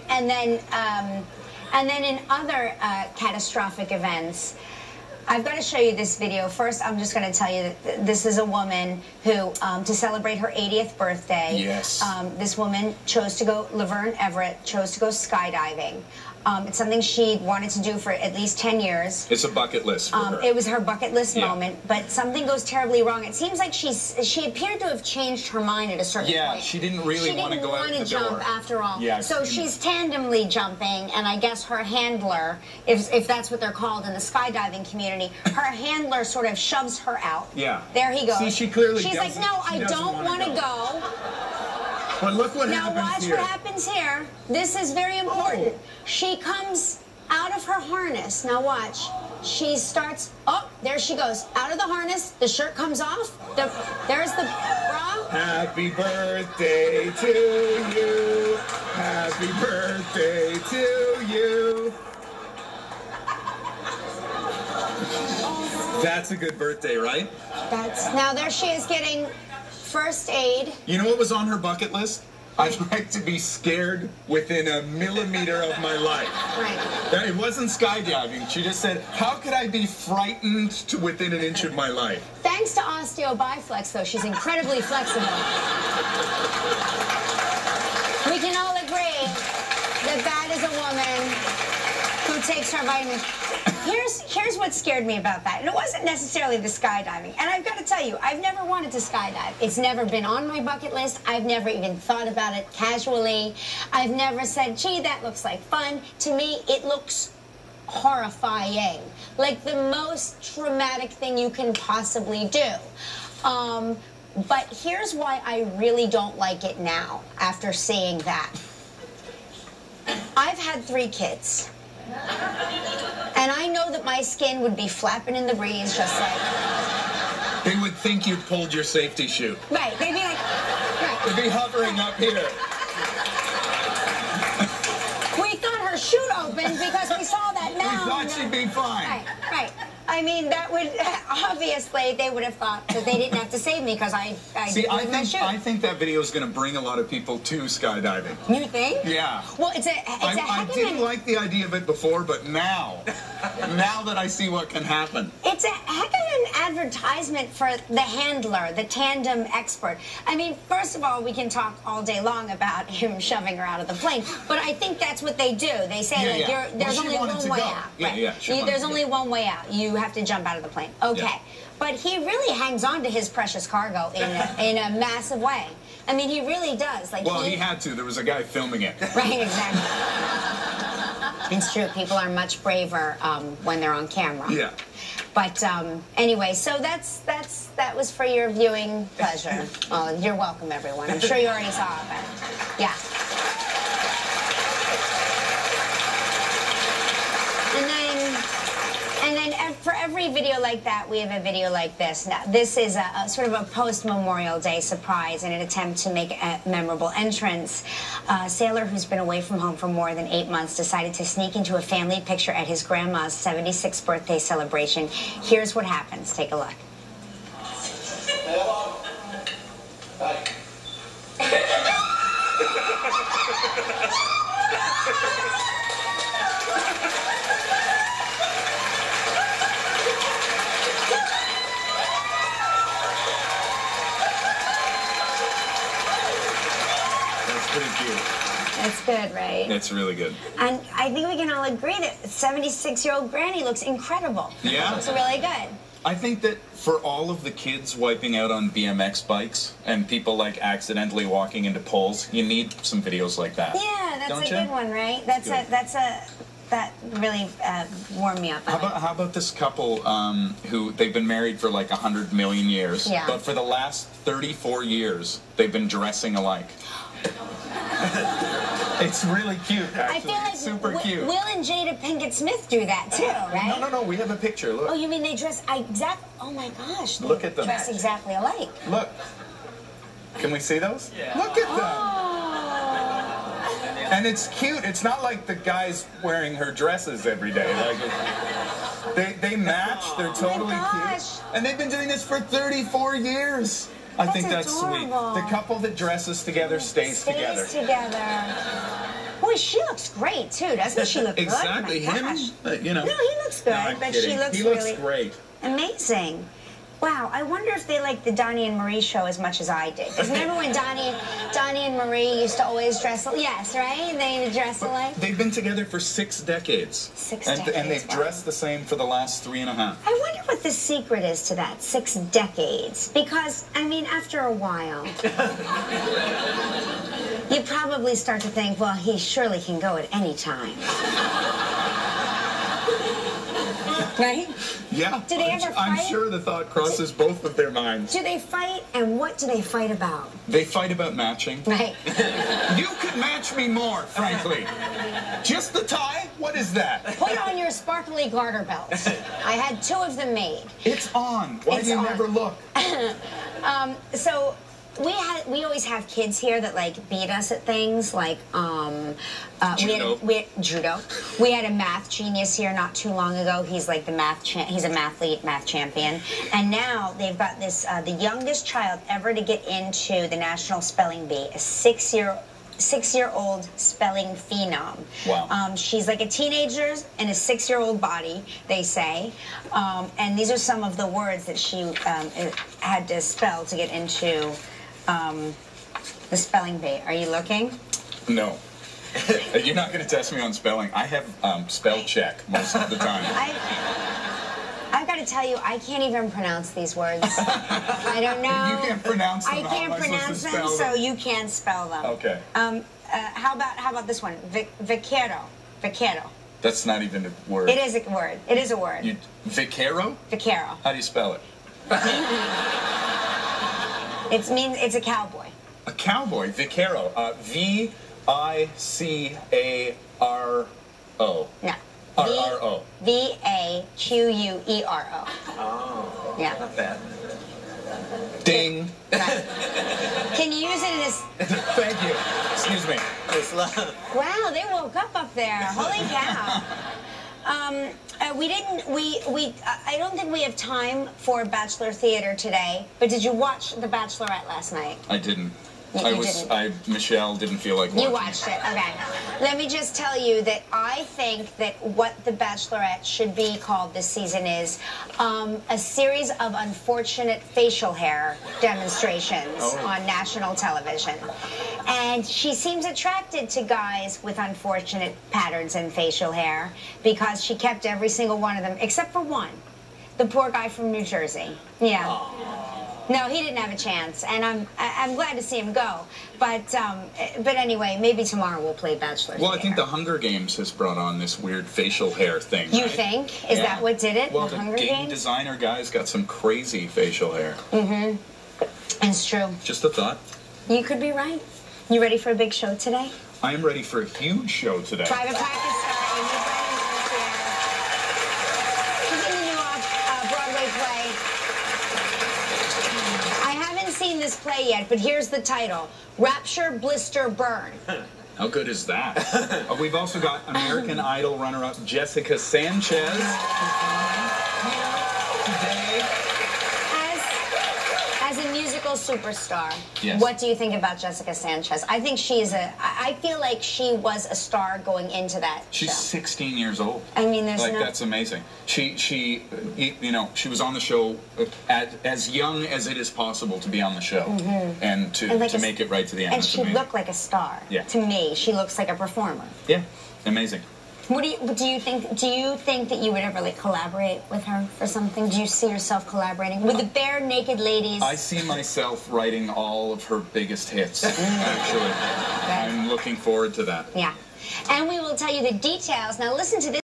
And then in other catastrophic events, I've got to show you this video. First, I'm just going to tell you that this is a woman who, to celebrate her 80th birthday, yes. This woman chose to go, Laverne Everett, chose to go skydiving. It's something she'd wanted to do for at least 10 years. It's a bucket list for her. It was her bucket list moment, but something goes terribly wrong. It seems like she appeared to have changed her mind at a certain point. Yeah, she didn't really want to go out the door. She didn't want to jump after all. Yeah, so she's tandemly jumping, and I guess her handler, if that's what they're called in the skydiving community, her handler sort of shoves her out. Yeah. There he goes. See, she clearly She's like, no, I don't want to go. But look what happens here. Now watch what happens here. This is very important. Oh. She comes out of her harness. Now watch. She starts, oh, there she goes. Out of the harness. The shirt comes off. There's the bra. Happy birthday to you. Happy birthday to you. That's a good birthday, right? Now there she is getting first aid. You know what was on her bucket list? I'd like to be scared within a millimeter of my life. Right. It wasn't skydiving. She just said, how could I be frightened to within an inch of my life? Thanks to OsteoBiflex, though, she's incredibly flexible. We can all agree that that is a woman who takes her vitamins. Here's what scared me about that. And it wasn't necessarily the skydiving. And I've got to tell you, I've never wanted to skydive. It's never been on my bucket list. I've never even thought about it casually. I've never said, gee, that looks like fun. To me, it looks horrifying. Like the most traumatic thing you can possibly do. But here's why I really don't like it now, after seeing that. I've had 3 kids. And I know that my skin would be flapping in the breeze, just like... They would think you pulled your safety chute. Right, they'd be like... Right. They'd be hovering up here. We thought her chute opened because we saw that now. We thought she'd be fine. Right, right. I mean, that would... Obviously, they would have thought that they didn't have to save me because I think that video is going to bring a lot of people to skydiving. You think? Yeah. Well, it's a heck of I didn't like the idea of it before, but now that I see what can happen. It's a heck of an advertisement for the handler, the tandem expert. I mean, first of all, we can talk all day long about him shoving her out of the plane, but I think that's what they do. They say, there's only one way out. There's only one way out. You have to jump out of the plane. Okay. Yeah. But he really hangs on to his precious cargo in a massive way. I mean, he really does. Like, well, he had to. There was a guy filming it. Right, exactly. It's true. People are much braver when they're on camera. Yeah. But anyway, so that was for your viewing pleasure. Oh, you're welcome, everyone. I'm sure you already saw it, but yeah. And then for every video like that, we have a video like this. Now, this is a sort of a post-Memorial Day surprise in an attempt to make a memorable entrance. A sailor who's been away from home for more than 8 months decided to sneak into a family picture at his grandma's 76th birthday celebration. Here's what happens. Take a look. Pretty cute. That's good, right? That's really good. And I think we can all agree that 76-year-old Granny looks incredible. Yeah. Looks really good. I think that for all of the kids wiping out on BMX bikes and people like accidentally walking into poles, you need some videos like that. Yeah, that's a good one, right? That really warmed me up. How about this couple who they've been married for like 100 million years, but for the last 34 years they've been dressing alike. It's really cute, actually. I feel like super cute. Will and Jada Pinkett Smith do that too, right? No, we have a picture. Look. Oh, you mean they dress exactly? Oh my gosh! Look at them. Dress exactly alike. Look. Can we see those? Yeah. Look at them. Oh. And it's cute. It's not like the guy's wearing her dresses every day. Like they match. They're totally cute. And they've been doing this for 34 years. I think that's sweet. The couple that dresses together stays together. way, she looks great too, doesn't she? Look exactly. good? Him, you know. No, he looks good, No, but kidding. she looks he really looks great. amazing. Wow, I wonder if they like the Donnie and Marie show as much as I did. Because remember when Donnie and Marie used to always dress, yes, right? They dress alike. They've been together for 6 decades. 6 decades, and they've wow. dressed the same for the last 3.5. I wonder what the secret is to that, 6 decades. Because, I mean, after a while, you probably start to think, well, he surely can go at any time. Right? Yeah. Do they ever I'm fight? sure the thought crosses both of their minds. Do they fight, and what do they fight about? They fight about matching. Right. You could match me more, frankly. Just the tie? What is that? Put on your sparkly garter belts. I had 2 of them made. It's on. Why do you never look? So we always have kids here that like beat us at things like Judo. We had judo. We had a math genius here not too long ago. He's like the he's a math champion. And now they've got this the youngest child ever to get into the National Spelling Bee, a 6-year-old spelling phenom. Wow. She's like a teenager in a 6-year-old body, they say. And these are some of the words that she had to spell to get into the spelling bee. Are you looking? No. You're not going to test me on spelling. I have spell check most of the time. I've got to tell you, I can't even pronounce these words. I don't know. You can't pronounce them. I can't pronounce them, so you can't spell them. Okay. How about this one? Vaquero. Vaquero. That's not even a word. It is a word. It is a word. Vaquero? Vaquero. How do you spell it? It's a cowboy. A cowboy. Vaquero. V-I-C-A-R-O. No. R-R-O. V-A-Q-U-E-R-O. Oh. Yeah. Not bad. Ding. Right. Can you use it in this? Thank you. Excuse me. It's love. Wow, they woke up there. Holy cow. I don't think we have time for Bachelor Theater today, but did you watch The Bachelorette last night? I didn't. didn't. Michelle didn't feel like watching. You watched it, okay. Let me just tell you that I think that what The Bachelorette should be called this season is a series of unfortunate facial hair demonstrations on national television. And she seems attracted to guys with unfortunate patterns in facial hair because she kept every single one of them, except for one. The poor guy from New Jersey. Yeah. Aww. No, he didn't have a chance, and I'm glad to see him go. But anyway, maybe tomorrow we'll play Bachelor. Well, I think the Hunger Games has brought on this weird facial hair thing. You right? think? Is that what did it? Well, the the Hunger game Games? designer guy's got some crazy facial hair. Mm-hmm. It's true. Just a thought. You could be right. You ready for a big show today? I am ready for a huge show today. Private Practice starring. She's in the new Broadway play. I haven't seen this play yet, but here's the title: Rapture, Blister, Burn. How good is that? We've also got American Idol runner-up Jessica Sanchez today. As a musical superstar, yes. What do you think about Jessica Sanchez? I think I feel like she was a star going into that She's show. 16 years old. I mean, there's that's amazing. She was on the show as young as it is possible to be on the show, and to make it right to the end. And she looked like a star. Yeah. To me, she looks like a performer. Yeah, amazing. What do you think? Do you think that you would ever collaborate with her for something? Do you see yourself collaborating with the Bare Naked Ladies? I see myself writing all of her biggest hits. Actually, I'm looking forward to that. Yeah, and we will tell you the details. Now listen to this.